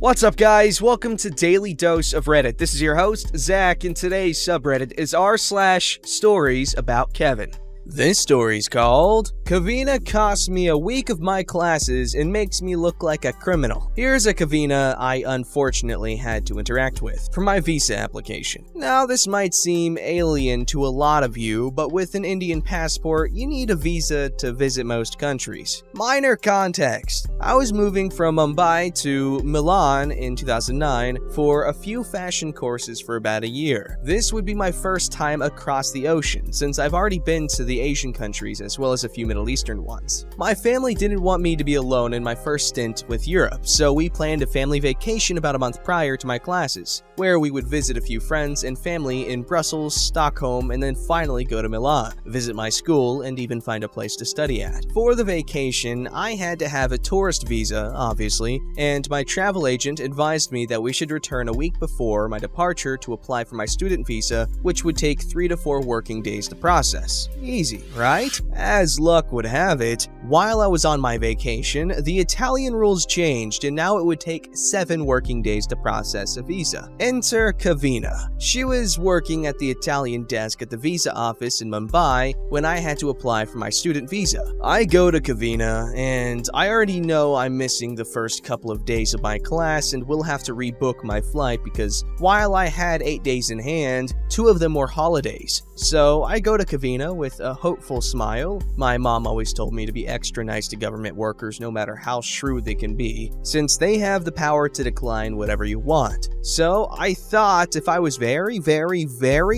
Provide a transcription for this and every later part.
What's up, guys? Welcome to Daily Dose of Reddit. This is your host, Zach, and today's subreddit is r/StoriesAboutKevin. This story's called, Kavina costs me a week of my classes and makes me look like a criminal. Here's a Kavina I unfortunately had to interact with for my visa application. Now, this might seem alien to a lot of you, but with an Indian passport, you need a visa to visit most countries. Minor context. I was moving from Mumbai to Milan in 2009 for a few fashion courses for about a year. This would be my first time across the ocean, since I've already been to the Asian countries as well as a few Middle Eastern ones. My family didn't want me to be alone in my first stint with Europe, so we planned a family vacation about a month prior to my classes, where we would visit a few friends and family in Brussels, Stockholm, and then finally go to Milan, visit my school, and even find a place to study at. For the vacation, I had to have a tourist visa, obviously, and my travel agent advised me that we should return a week before my departure to apply for my student visa, which would take 3 to 4 working days to process. Easy, right? As luck would have it, while I was on my vacation, the Italian rules changed and now it would take 7 working days to process a visa. Enter Kavina. She was working at the Italian desk at the visa office in Mumbai when I had to apply for my student visa. I go to Kavina and I already know I'm missing the first couple of days of my class and will have to rebook my flight because while I had 8 days in hand, 2 of them were holidays. So I go to Kavina with a hopeful smile. My mom always told me to be extra nice to government workers no matter how shrewd they can be, since they have the power to decline whatever you want. So I thought if I was very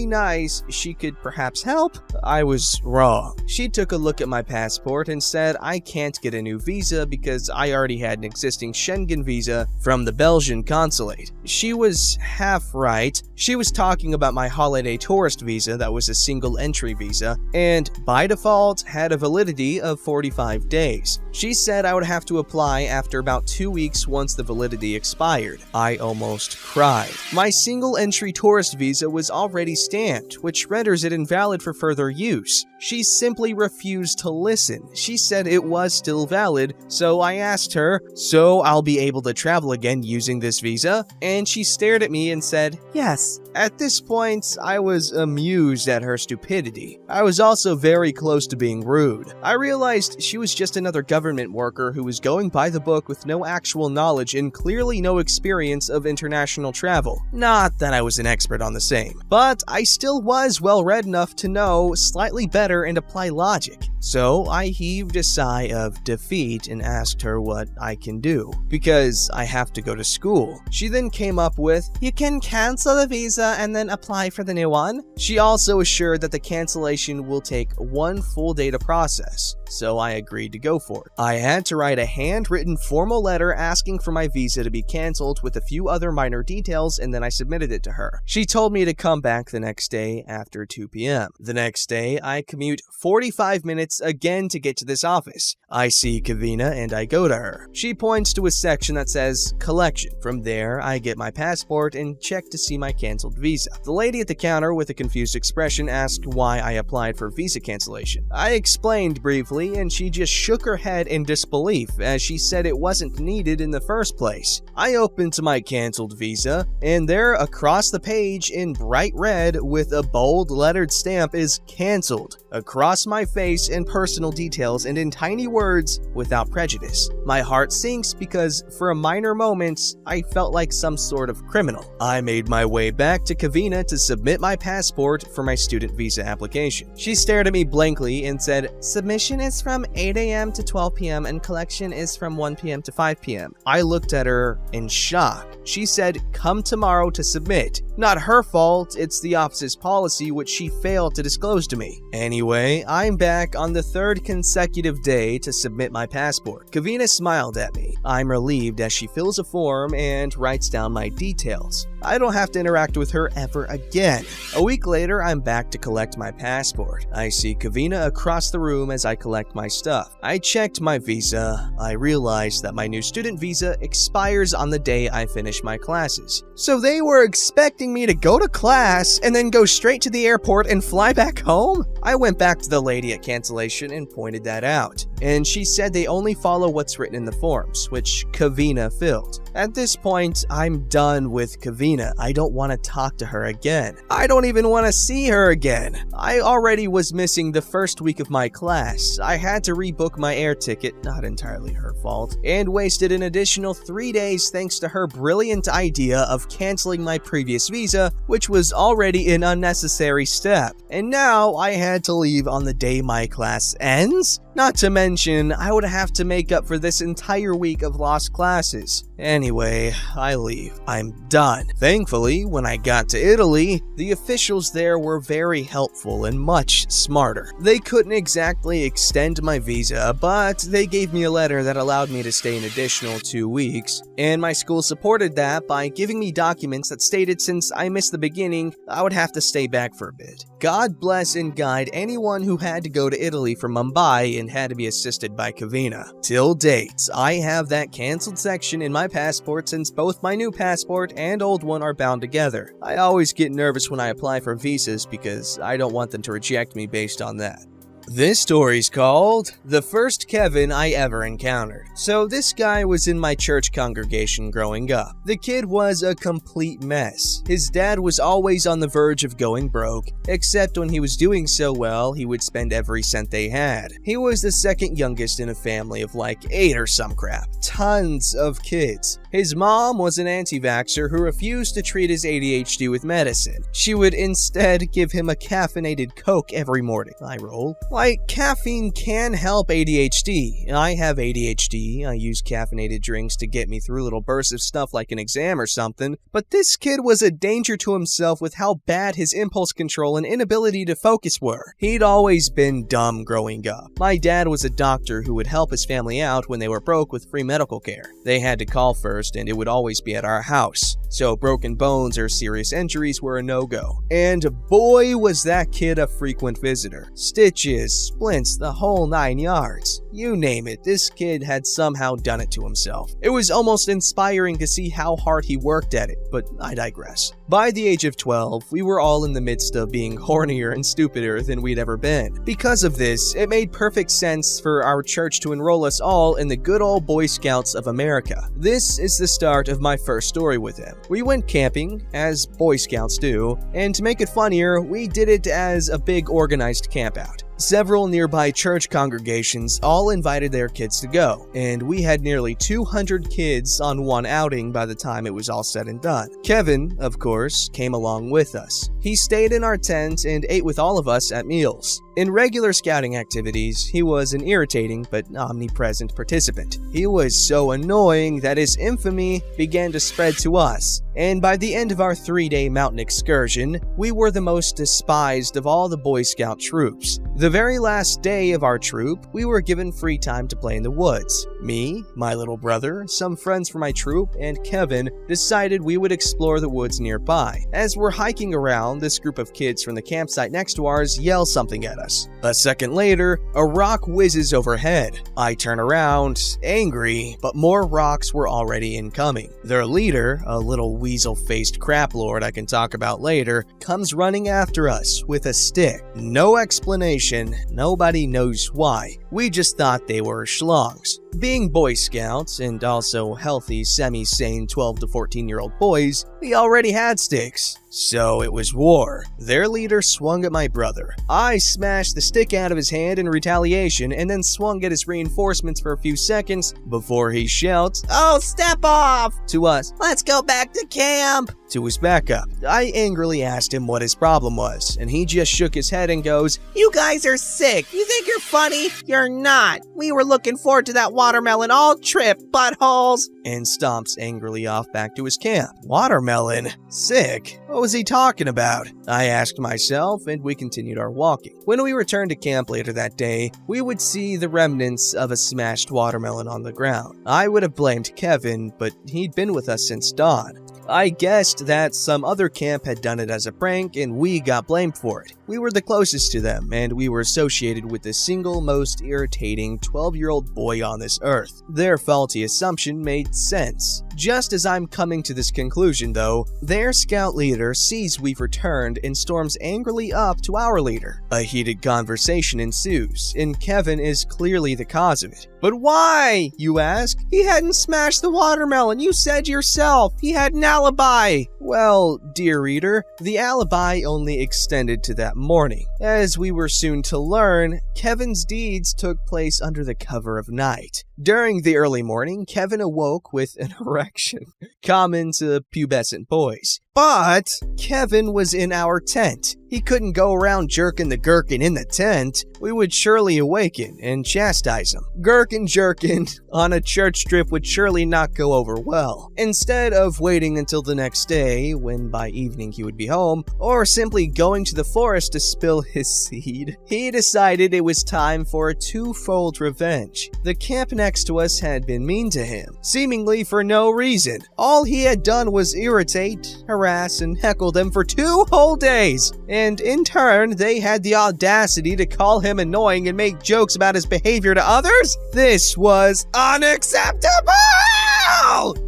nice, she could perhaps help. I was wrong. She took a look at my passport and said I can't get a new visa because I already had an existing Schengen visa from the Belgian consulate. She was half right. She was talking about my holiday tourist visa that was a single entry visa and by default had a validity of 45 days. She said I would have to apply after about 2 weeks once the validity expired. I almost cried. My single entry tourist visa was already stamped, which renders it invalid for further use. She simply refused to listen. She said it was still valid, so I asked her, "So I'll be able to travel again using this visa?" And she stared at me and said, "Yes." At this point, I was amused at her stupidity. I was also very close to being rude. I realized she was just another government worker who was going by the book with no actual knowledge and clearly no experience of international travel. Not that I was an expert on the same, but I still was well read enough to know slightly better and apply logic. So I heaved a sigh of defeat and asked her what I can do, because I have to go to school. She then came up with, "You can cancel the visa and then apply for the new one." She also assured that the cancellation will take 1 full day to process, so I agreed to go for it. I had to write a handwritten formal letter asking for my visa to be cancelled with a few other minor details, and then I submitted it to her. She told me to come back the next day after 2 p.m. The next day, I commute 45 minutes again to get to this office. I see Kavina and I go to her. She points to a section that says collection. From there, I get my passport and check to see my canceled visa. The lady at the counter with a confused expression asked why I applied for visa cancellation. I explained briefly and she just shook her head in disbelief as she said it wasn't needed in the first place. I opened to my canceled visa and there across the page in bright red with a bold lettered stamp is cancelled across my face and personal details and in tiny words without prejudice. My heart sinks because for a minor moment I felt like some sort of criminal. I made my way back to Kavina to submit my passport for my student visa application. She stared at me blankly and said, "Submission is from 8 a.m. to 12 p.m. and collection is from 1 p.m. to 5 p.m. I looked at her in shock. She said, "Come tomorrow to submit." Not her fault, it's the office's policy which she failed to disclose to me. Anyway, I'm back on the 3rd consecutive day to submit my passport. Kavina smiled at me. I'm relieved as she fills a form and writes down my details. I don't have to interact with her ever again. A week later, I'm back to collect my passport. I see Avina across the room as I collect my stuff. I checked my visa. I realized that my new student visa expires on the day I finish my classes. So they were expecting me to go to class and then go straight to the airport and fly back home? I went back to the lady at cancellation and pointed that out. and she said they only follow what's written in the forms, which Kavina filled. At this point, I'm done with Kavina. I don't want to talk to her again. I don't even want to see her again. I already was missing the first week of my class. I had to rebook my air ticket, not entirely her fault, and wasted an additional 3 days thanks to her brilliant idea of canceling my previous visa, which was already an unnecessary step. And now I had to leave on the day my class ends? Not to mention, I would have to make up for this entire week of lost classes. Anyway, I leave. I'm done. Thankfully, when I got to Italy, the officials there were very helpful and much smarter. They couldn't exactly extend my visa, but they gave me a letter that allowed me to stay an additional 2 weeks, and my school supported that by giving me documents that stated since I missed the beginning, I would have to stay back for a bit. God bless and guide anyone who had to go to Italy from Mumbai and had to be assisted by Kavina. Till date, I have that cancelled section in my passport since both my new passport and old one are bound together. I always get nervous when I apply for visas because I don't want them to reject me based on that. This story's called The First Kevin I Ever Encountered. So this guy was in my church congregation growing up. The kid was a complete mess. His dad was always on the verge of going broke, except when he was doing so well, he would spend every cent they had. He was the second youngest in a family of like 8 or some crap. Tons of kids. His mom was an anti-vaxxer who refused to treat his ADHD with medicine. She would instead give him a caffeinated Coke every morning. I roll. Like, caffeine can help ADHD. I have ADHD. I use caffeinated drinks to get me through little bursts of stuff like an exam or something. But this kid was a danger to himself with how bad his impulse control and inability to focus were. He'd always been dumb growing up. My dad was a doctor who would help his family out when they were broke with free medical care. They had to call first, and it would always be at our house. So broken bones or serious injuries were a no-go. And boy, was that kid a frequent visitor. Stitches, splints, the whole 9 yards. You name it, this kid had somehow done it to himself. It was almost inspiring to see how hard he worked at it, but I digress. By the age of 12, we were all in the midst of being hornier and stupider than we'd ever been. Because of this, it made perfect sense for our church to enroll us all in the good old Boy Scouts of America. This is the start of my first story with him. We went camping, as Boy Scouts do, and to make it funnier, we did it as a big organized campout. Several nearby church congregations all invited their kids to go, and we had nearly 200 kids on one outing by the time it was all said and done. Kevin, of course, came along with us. He stayed in our tent and ate with all of us at meals. In regular scouting activities, he was an irritating but omnipresent participant. He was so annoying that his infamy began to spread to us, and by the end of our 3-day mountain excursion, we were the most despised of all the Boy Scout troops. The very last day of our troop, we were given free time to play in the woods. Me, my little brother, some friends from my troop, and Kevin decided we would explore the woods nearby. As we're hiking around, this group of kids from the campsite next to ours yell something at us. A second later, a rock whizzes overhead. I turn around, angry, but more rocks were already incoming. Their leader, a little weasel-faced crap lord I can talk about later, comes running after us with a stick. No explanation, nobody knows why. We just thought they were schlongs. Being Boy Scouts, and also healthy, semi-sane 12 to 14-year-old boys, we already had sticks. So it was war. Their leader swung at my brother. I smashed the stick out of his hand in retaliation and then swung at his reinforcements for a few seconds before he shouts, "Oh, step off!" to us. "Let's go back to camp!" to his backup. I angrily asked him what his problem was, and he just shook his head and goes, "You guys are sick. You think you're funny? You're not. We were looking forward to that watermelon all trip, buttholes," and stomps angrily off back to his camp. Watermelon? Sick? What was he talking about? I asked myself, and we continued our walking. When we returned to camp later that day, we would see the remnants of a smashed watermelon on the ground. I would have blamed Kevin, but he'd been with us since dawn. I guessed that some other camp had done it as a prank and we got blamed for it. We were the closest to them, and we were associated with the single most irritating 12-year-old boy on this earth. Their faulty assumption made sense. Just as I'm coming to this conclusion, though, their scout leader sees we've returned and storms angrily up to our leader. A heated conversation ensues, and Kevin is clearly the cause of it. But why, you ask? He hadn't smashed the watermelon. You said yourself he had an alibi. Well, dear reader, the alibi only extended to that morning. As we were soon to learn, Kevin's deeds took place under the cover of night. During the early morning, Kevin awoke with an erection, common to pubescent boys. But Kevin was in our tent. He couldn't go around jerking the gherkin in the tent. We would surely awaken and chastise him. Gherkin jerkin on a church trip would surely not go over well. Instead of waiting until the next day, when by evening he would be home, or simply going to the forest to spill his seed, he decided it was time for a twofold revenge. The camp next to us had been mean to him, seemingly for no reason. All he had done was irritate, harass, and heckle them for 2 whole days. And in turn, they had the audacity to call him annoying and make jokes about his behavior to others? This was unacceptable!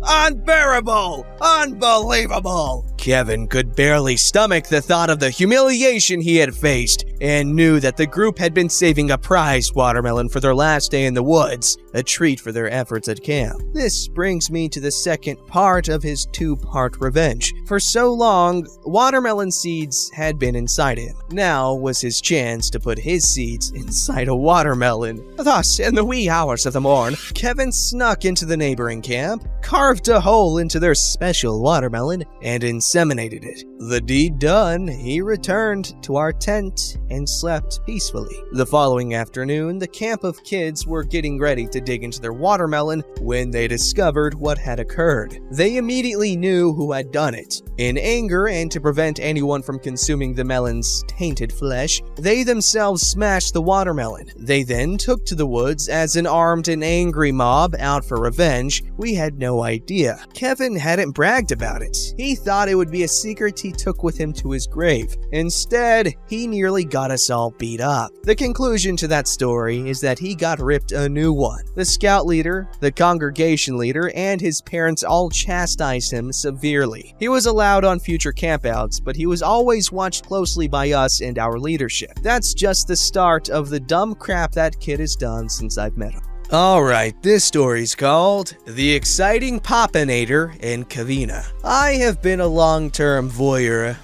Unbearable! Unbelievable! Kevin could barely stomach the thought of the humiliation he had faced and knew that the group had been saving a prized watermelon for their last day in the woods, a treat for their efforts at camp. This brings me to the second part of his 2-part revenge. For so long, watermelon seeds had been inside him. Now was his chance to put his seeds inside a watermelon. Thus, in the wee hours of the morn, Kevin snuck into the neighboring camp, carved a hole into their special watermelon, and inseminated it. The deed done, he returned to our tent and slept peacefully. The following afternoon, the camp of kids were getting ready to dig into their watermelon when they discovered what had occurred. They immediately knew who had done it. In anger and to prevent anyone from consuming the melon's tainted flesh, they themselves smashed the watermelon. They then took to the woods as an armed and angry mob out for revenge. We had no idea. Kevin hadn't bragged about it. He thought it would be a secret he took with him to his grave. Instead, he nearly got us all beat up. The conclusion to that story is that he got ripped a new one. The scout leader, the congregation leader, and his parents all chastised him severely. He was allowed on future campouts, but he was always watched closely by us and our leadership. That's just the start of the dumb crap that kid has done since I've met him. Alright, this story's called The Exciting Poppinator in Avina. I have been a long-term voyeur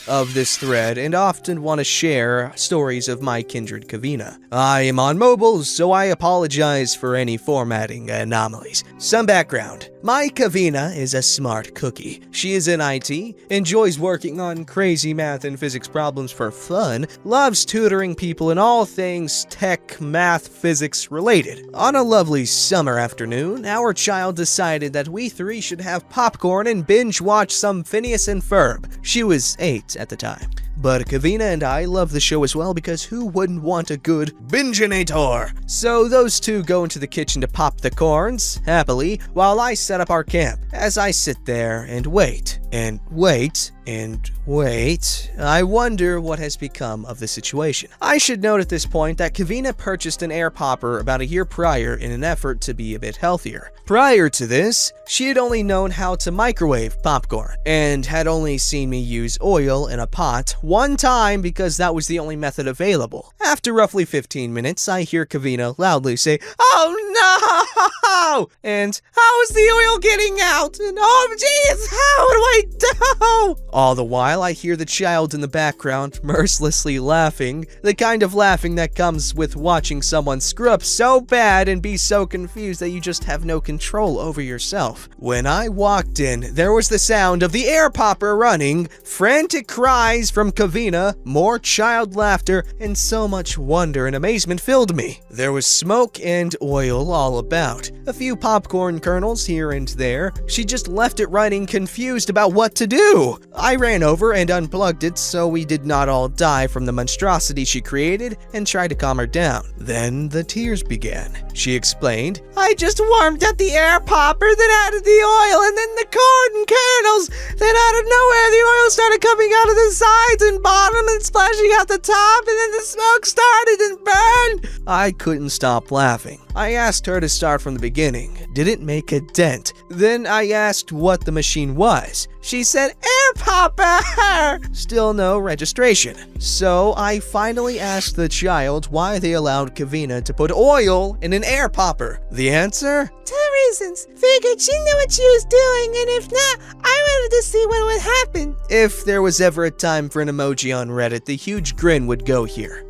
of this thread and often want to share stories of my kindred Avina. I am on mobile, so I apologize for any formatting anomalies. Some background. My Avina is a smart cookie. She is in IT, enjoys working on crazy math and physics problems for fun, loves tutoring people in all things tech, math, physics related. On a lovely summer afternoon, our child decided that we 3 should have popcorn and binge watch some Phineas and Ferb. She was 8 at the time. But Avina and I love the show as well because who wouldn't want a good Inator? So those two go into the kitchen to pop the corns, happily, while I set up our camp. As I sit there and wait, and wait, and wait, I wonder what has become of the situation. I should note at this point that Avina purchased an air popper about a year prior in an effort to be a bit healthier. Prior to this, she had only known how to microwave popcorn, and had only seen me use oil in a pot one time because that was the only method available. After roughly 15 minutes, I hear Avina loudly say, "Oh no!" And, "How is the oil getting out?" And, "Oh jeez, how do I do?" All the while, I hear the child in the background mercilessly laughing, the kind of laughing that comes with watching someone screw up so bad and be so confused that you just have no control over yourself. When I walked in, there was the sound of the air popper running, frantic cries from Avina, more child laughter, and so much wonder and amazement filled me. There was smoke and oil all about, a few popcorn kernels here and there. She just left it running, confused about what to do. I ran over and unplugged it so we did not all die from the monstrosity she created and tried to calm her down. Then the tears began. She explained, "I just warmed up the air popper, then added the oil, and then the corn kernels. Then out of nowhere, the oil started coming out of the sides and bottom and splashing out the top, and then the smoke started and burned. I couldn't stop laughing. I asked her to start from the beginning. Didn't make a dent. Then I asked what the machine was. She said, air popper! Still no registration. So I finally asked the child why they allowed Kavina to put oil in an air popper. The answer? 2 reasons. Figured she knew what she was doing, and if not, I wanted to see what would happen. If there was ever a time for an emoji on Reddit, the huge grin would go here.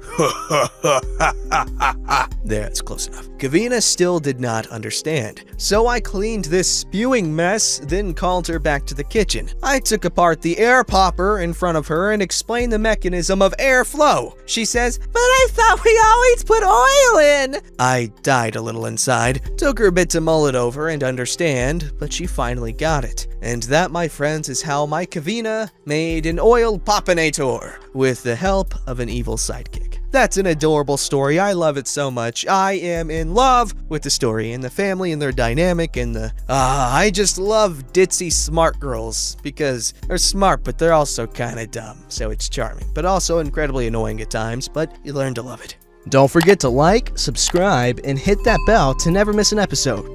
That's close enough. Kavina still did not understand, so I cleaned this spewing mess, then called her back to the kitchen. I took apart the air popper in front of her and explained the mechanism of airflow. She says, but I thought we always put oil in. I died a little inside. Took her a bit to mull it over and understand, but she finally got it. And that, my friends, is how my Kavina made an oil poppinator with the help of an evil sidekick. That's an adorable story. I love it so much. I am in love with the story and the family and their dynamic and I just love ditzy smart girls because they're smart, but they're also kind of dumb. So it's charming, but also incredibly annoying at times, but you learn to love it. Don't forget to like, subscribe, and hit that bell to never miss an episode.